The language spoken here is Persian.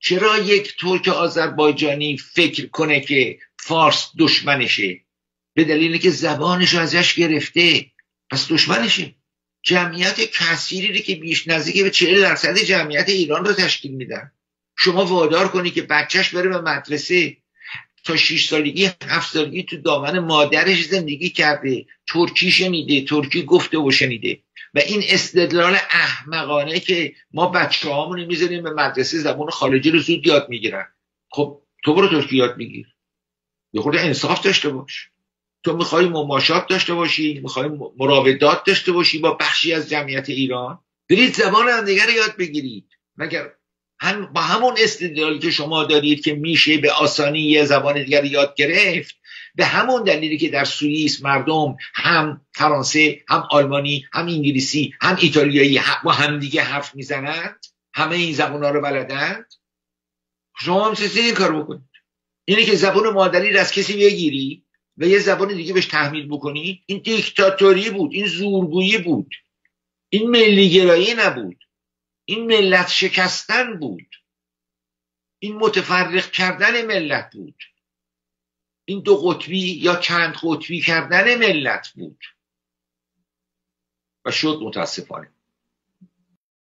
چرا یک ترک آذربایجانی فکر کنه که فارس دشمنشه؟ به دلیلی که زبانش ازش گرفته، پس دشمنشه. جمعیت کثیری که بیش نزدیک به 40% جمعیت ایران رو تشکیل میدن. شما وادار کنی که بچهش بره به مدرسه، تا 6 سالگی 7 سالگی تو دامن مادرش زندگی کرده، ترکی شنیده، ترکی گفته و شنیده. و این استدلال احمقانه که ما بچه‌هامون میذاریم به مدرسه زبان خارجی رو زود یاد میگیرن. خب تو برو ترکی یاد بگیر، یه خورده انصاف داشته باش. تو میخوای مماشات داشته باشی، میخوای مراودات داشته باشی با بخشی از جمعیت ایران، برید زبان همدیگه رو یاد بگیرید. مگر با همون استدلالی که شما دارید که میشه به آسانی یه زبان دیگر یاد گرفت، به همون دلیلی که در سوئیس مردم هم فرانسه، هم آلمانی، هم انگلیسی، هم ایتالیایی با هم دیگه حرف میزنند، همه این زبان‌ها رو بلدند، شما هم چیزی این کار بکنید. اینی که زبان مادری رو از کسی بگیری و یه زبان دیگه بهش تحمیل بکنی، این دیکتاتوری بود، این زورگویی بود، این ملیگرایی نبود، این ملت شکستن بود، این متفرق کردن ملت بود، این دو قطبی یا چند قطبی کردن ملت بود و شد متاسفانه.